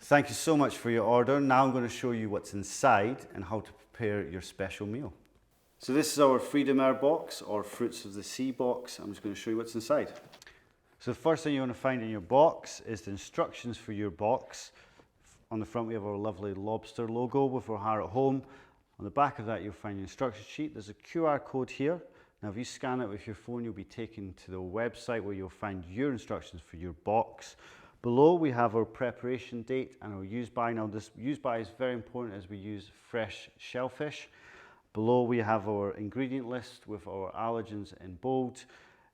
Thank you so much for your order. Now I'm going to show you what's inside and how to prepare your special meal. So this is our Freedom Air box, or Fruits of the Sea box. I'm just going to show you what's inside. So the first thing you want to find in your box is the instructions for your box. On the front we have our lovely Lobster logo with our Heart at Home. On the back of that you'll find your instruction sheet. There's a QR code here. Now if you scan it with your phone you'll be taken to the website where you'll find your instructions for your box. Below we have our preparation date and our use by. Now this use by is very important as we use fresh shellfish. Below we have our ingredient list with our allergens in bold.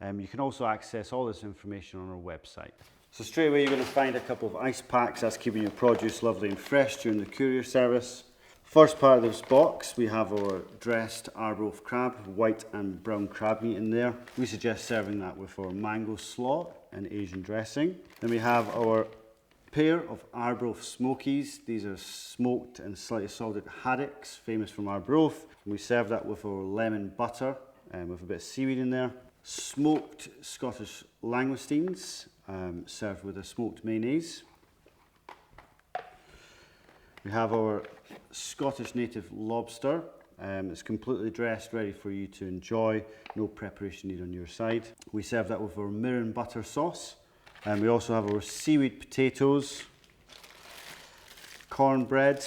You can also access all this information on our website. So straight away you're going to find a couple of ice packs. That's keeping your produce lovely and fresh during the courier service. First part of this box, we have our dressed Arbroath crab, white and brown crab meat in there. We suggest serving that with our mango slaw and Asian dressing. Then we have our pair of Arbroath Smokies. These are smoked and slightly salted haddocks, famous from Arbroath. And we serve that with our lemon butter and with a bit of seaweed in there. Smoked Scottish Langoustines, served with a smoked mayonnaise. We have our Scottish native lobster. It's completely dressed, ready for you to enjoy. No preparation needed on your side. We serve that with our Mirin butter sauce. And we also have our seaweed potatoes, cornbread,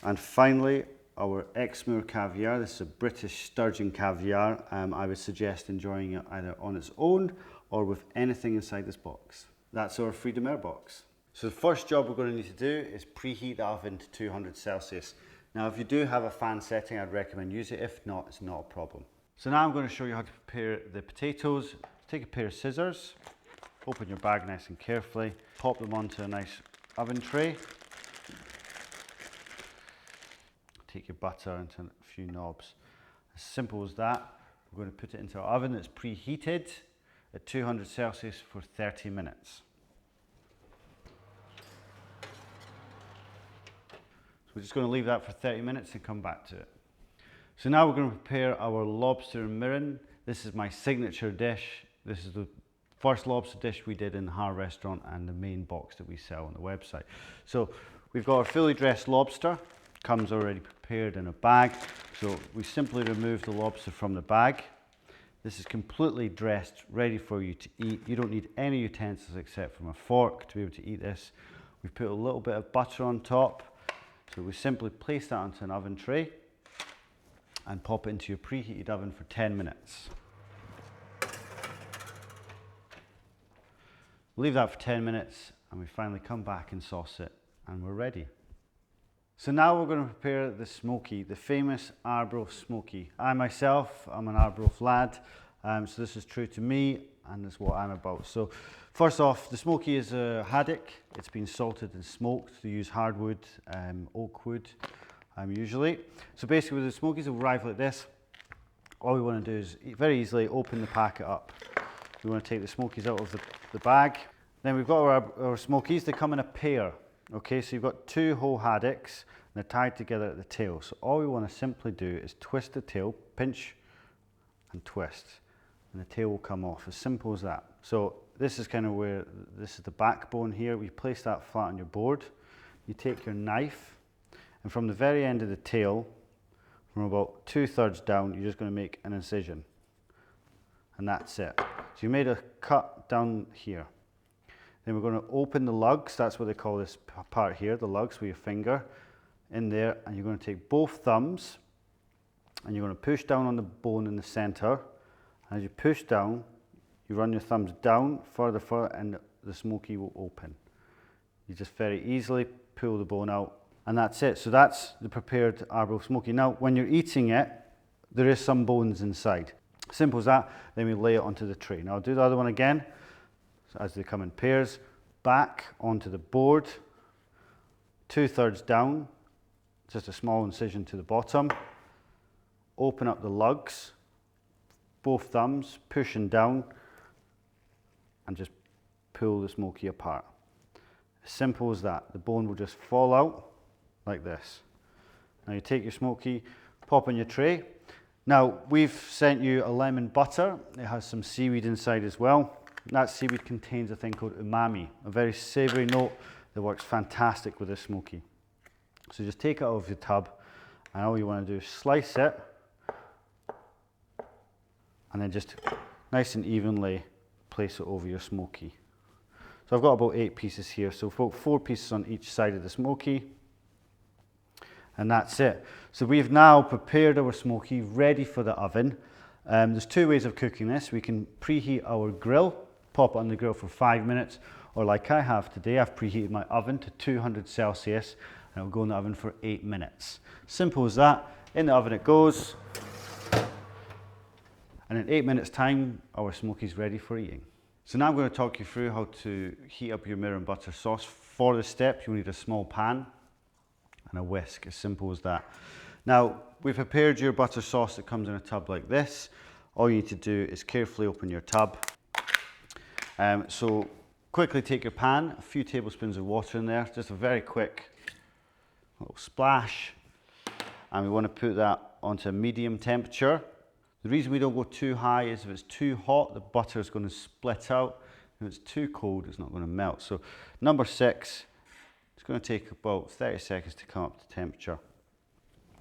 and finally our Exmoor caviar. This is a British sturgeon caviar. I would suggest enjoying it either on its own or with anything inside this box. That's our Freedom Air box. So the first job we're going to need to do is preheat the oven to 200 Celsius. Now if you do have a fan setting, I'd recommend use it. If not, it's not a problem. So now I'm going to show you how to prepare the potatoes. Take a pair of scissors, open your bag nice and carefully, pop them onto a nice oven tray. Take your butter into a few knobs. As simple as that. We're going to put it into our oven that's preheated at 200 Celsius for 30 minutes. We're just going to leave that for 30 minutes and come back to it. So now we're going to prepare our lobster and mirin. This is my signature dish. This is the first lobster dish we did in the Har restaurant and the main box that we sell on the website. So we've got our fully dressed lobster. Comes already prepared in a bag. So we simply remove the lobster from the bag. This is completely dressed, ready for you to eat. You don't need any utensils except from a fork to be able to eat this. We've put a little bit of butter on top. So we simply place that onto an oven tray and pop it into your preheated oven for 10 minutes. Leave that for 10 minutes and we finally come back and sauce it and we're ready. So now we're going to prepare the smoky, the famous Arbroath smoky. I myself, I'm an Arbroath lad, so this is true to me and is what I'm about. So first off, the smoky is a haddock. It's been salted and smoked. They use hardwood, oak wood usually. So basically with the smokies, will arrive like this. All we want to do is very easily open the packet up. We want to take the smokies out of the bag. Then we've got our smokies. They come in a pair. Okay, so you've got two whole haddocks and they're tied together at the tail. So all we want to simply do is twist the tail, pinch and twist, and the tail will come off. As simple as that. So this is kind of where, this is the backbone here. We place that flat on your board. You take your knife and from the very end of the tail, from about 2/3 down, you're just going to make an incision. And that's it. So you made a cut down here. Then we're going to open the lugs, that's what they call this part here, the lugs with your finger in there, and you're going to take both thumbs and you're going to push down on the bone in the center. As you push down, you run your thumbs down further and the smoky will open. You just very easily pull the bone out and that's it. So that's the prepared Arbroath smoky. Now when you're eating it, there is some bones inside. Simple as that. Then we lay it onto the tray. Now I'll do the other one again. So as they come in pairs, back onto the board, 2/3 down, just a small incision to the bottom, open up the lugs, both thumbs, pushing down, and just pull the smoky apart. As simple as that. The bone will just fall out like this. Now you take your smoky, pop on your tray. Now we've sent you a lemon butter. It has some seaweed inside as well. That seaweed contains a thing called umami, a very savoury note that works fantastic with this smoky. So just take it out of the tub, and all you want to do is slice it, and then just nice and evenly place it over your smoky. So I've got about 8 pieces here, so about 4 pieces on each side of the smoky, and that's it. So we've now prepared our smoky ready for the oven. There's 2 ways of cooking this. We can preheat our grill, pop it on the grill for 5 minutes, or like I have today, I've preheated my oven to 200 Celsius, and it'll go in the oven for 8 minutes. Simple as that. In the oven it goes, and in 8 minutes time, our smoky's ready for eating. So now I'm going to talk you through how to heat up your Mirin butter sauce. For this step, you'll need a small pan and a whisk, as simple as that. Now, we've prepared your butter sauce that comes in a tub like this. All you need to do is carefully open your tub. So quickly take your pan, a few tablespoons of water in there, just a very quick little splash. And we want to put that onto a medium temperature. The reason we don't go too high is if it's too hot, the butter is going to split out. If it's too cold, it's not going to melt. So number 6, it's going to take about 30 seconds to come up to temperature.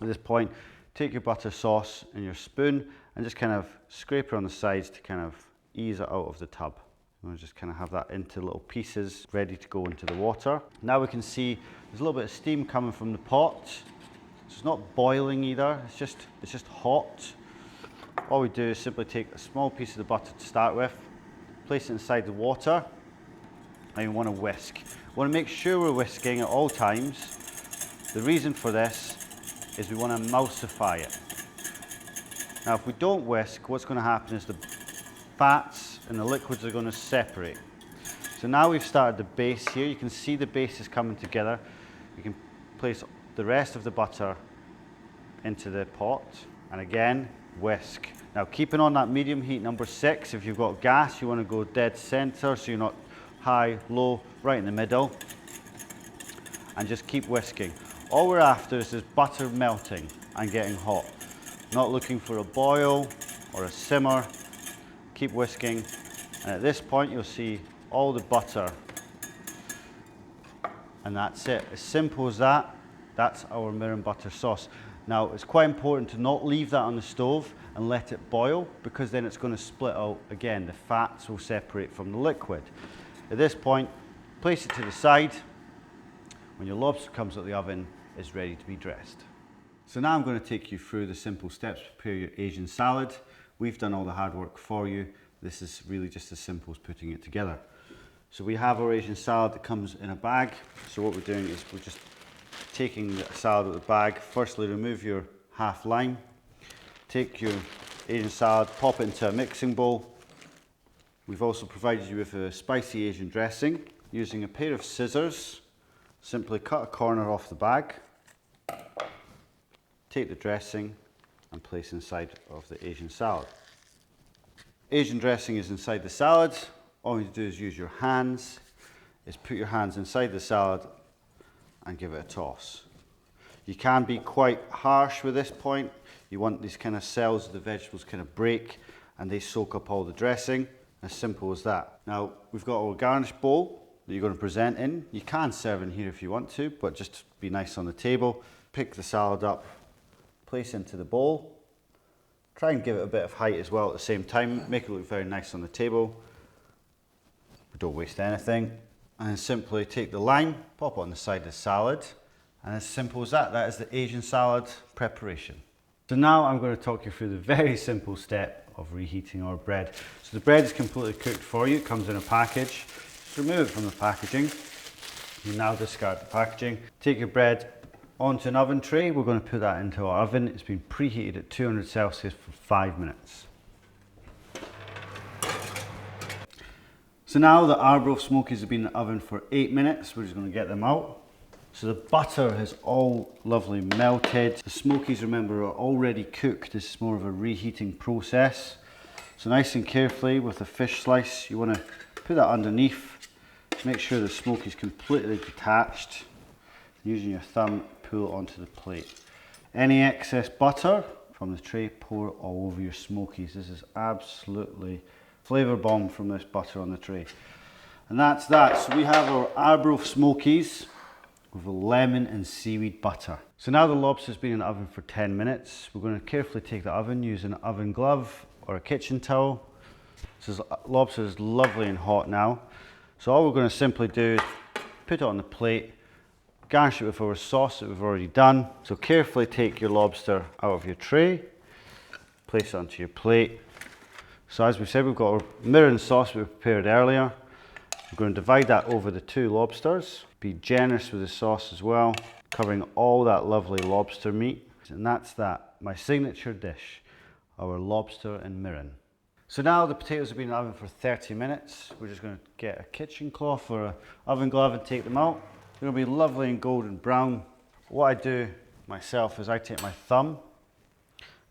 At this point, take your butter sauce and your spoon and just kind of scrape it on the sides to kind of ease it out of the tub. You want to just kind of have that into little pieces ready to go into the water. Now we can see there's a little bit of steam coming from the pot. It's not boiling either, it's just hot. All we do is simply take a small piece of the butter to start with, place it inside the water, and you want to whisk. We want to make sure we're whisking at all times. The reason for this is we want to emulsify it. Now if we don't whisk, what's going to happen is the fats and the liquids are going to separate. So now we've started the base here. You can see the base is coming together. You can place the rest of the butter into the pot, and again, whisk. Now keeping on that medium heat, number 6, if you've got gas, you want to go dead center so you're not high, low, right in the middle, and just keep whisking. All we're after is this butter melting and getting hot. Not looking for a boil or a simmer. Keep whisking, and at this point you'll see all the butter, and that's it. As simple as that. That's our Mirin butter sauce. Now it's quite important to not leave that on the stove and let it boil, because then it's going to split out again. The fats will separate from the liquid. At this point, place it to the side. When your lobster comes out of the oven, it's ready to be dressed. So now I'm going to take you through the simple steps to prepare your Asian salad. We've done all the hard work for you. This is really just as simple as putting it together. So we have our Asian salad that comes in a bag. So what we're doing is we're just taking the salad out of the bag. Firstly, remove your half lime. Take your Asian salad, pop it into a mixing bowl. We've also provided you with a spicy Asian dressing. Using a pair of scissors, simply cut a corner off the bag. Take the dressing and place inside of the Asian salad. Asian dressing is inside the salad. All you do is use your hands, put your hands inside the salad and give it a toss. You can be quite harsh with this point. You want these kind of cells of the vegetables kind of break and they soak up all the dressing. As simple as that. Now we've got our garnish bowl that you're going to present in. You can serve in here if you want to, but just be nice on the table. Pick the salad up, place into the bowl. Try and give it a bit of height as well at the same time. Make it look very nice on the table. Don't waste anything. And then simply take the lime, pop it on the side of the salad, and as simple as that. That is the Asian salad preparation. So now I'm going to talk you through the very simple step of reheating our bread. So the bread is completely cooked for you. It comes in a package. Just remove it from the packaging. You now discard the packaging. Take your bread onto an oven tray. We're going to put that into our oven. It's been preheated at 200 Celsius for 5 minutes. So now the Arbroath Smokies have been in the oven for 8 minutes. We're just going to get them out. So the butter has all lovely melted. The Smokies, remember, are already cooked. This is more of a reheating process. So nice and carefully with a fish slice, you want to put that underneath. Make sure the smoke is completely detached. Using your thumb, pull it onto the plate. Any excess butter from the tray, pour all over your Smokies. This is absolutely flavour bomb from this butter on the tray. And that's that. So we have our Arbroath Smokies with lemon and seaweed butter. So now the lobster's been in the oven for 10 minutes. We're going to carefully take the oven using an oven glove or a kitchen towel. This lobster is lovely and hot now. So all we're going to simply do is put it on the plate, garnish it with our sauce that we've already done. So carefully take your lobster out of your tray, place it onto your plate. So as we said, we've got our Mirin sauce we prepared earlier. We're going to divide that over the 2 lobsters. Be generous with the sauce as well, covering all that lovely lobster meat. And that's that, my signature dish, our lobster and Mirin. So now the potatoes have been in the oven for 30 minutes. We're just going to get a kitchen cloth or an oven glove and take them out. They're going to be lovely and golden brown. What I do myself is I take my thumb,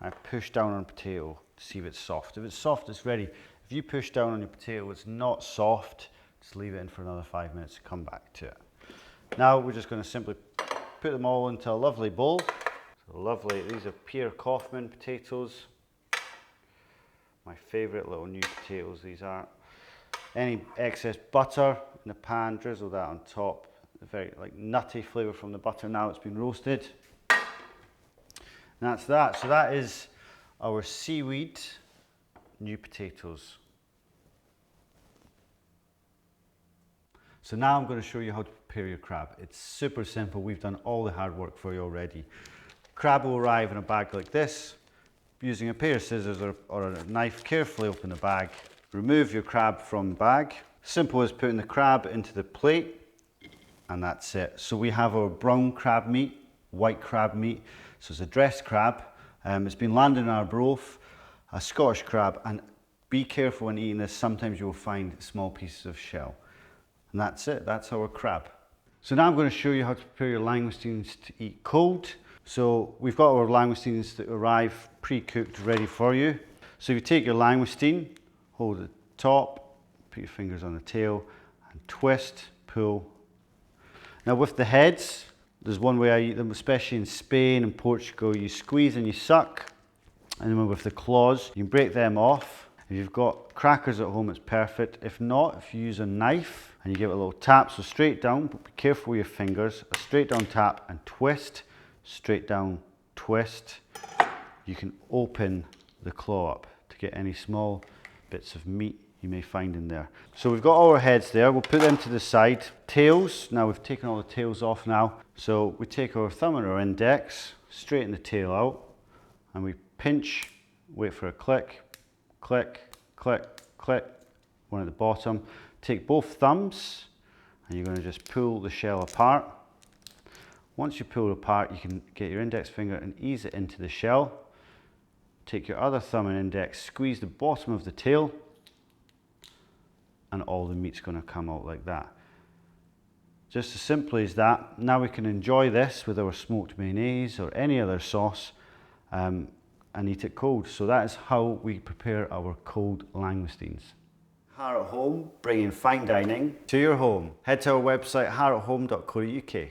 I push down on a potato to see if it's soft. If it's soft, it's ready. If you push down on your potato, it's not soft, just leave it in for another 5 minutes to come back to it. Now we're just going to simply put them all into a lovely bowl. So lovely, these are Pierre Kaufman potatoes. My favourite little new potatoes these are. Any excess butter in the pan, drizzle that on top. A very nutty flavour from the butter now it's been roasted. And that's that. So that is our seaweed new potatoes. So now I'm going to show you how to prepare your crab. It's super simple. We've done all the hard work for you already. Crab will arrive in a bag like this. Using a pair of scissors or a knife, carefully open the bag. Remove your crab from the bag. Simple as putting the crab into the plate, and that's it. So we have our brown crab meat, white crab meat. So it's a dressed crab. It's been landed in Arbroath, a Scottish crab, and be careful when eating this. Sometimes you'll find small pieces of shell. And that's it, that's our crab. So now I'm going to show you how to prepare your langoustines to eat cold. So we've got our langoustines that arrive pre-cooked, ready for you. So if you take your langoustine, hold the top, put your fingers on the tail, and twist, pull. Now with the heads, there's one way I eat them, especially in Spain and Portugal. You squeeze and you suck, and then with the claws, you can break them off. If you've got crackers at home, it's perfect. If not, if you use a knife and you give it a little tap, so straight down, but be careful with your fingers, a straight down tap and twist, straight down, twist. You can open the claw up to get any small bits of meat you may find in there. So we've got all our heads there, we'll put them to the side. Tails, now we've taken all the tails off now. So we take our thumb and our index, straighten the tail out, and we pinch, wait for a click, click, click, click, one at the bottom. Take both thumbs, and you're going to just pull the shell apart. Once you pull it apart, you can get your index finger and ease it into the shell. Take your other thumb and index, squeeze the bottom of the tail, and all the meat's going to come out like that. Just as simply as that. Now we can enjoy this with our smoked mayonnaise or any other sauce and eat it cold. So that is how we prepare our cold langoustines. Harrop Home, bringing fine dining to your home. Head to our website harrophome.co.uk.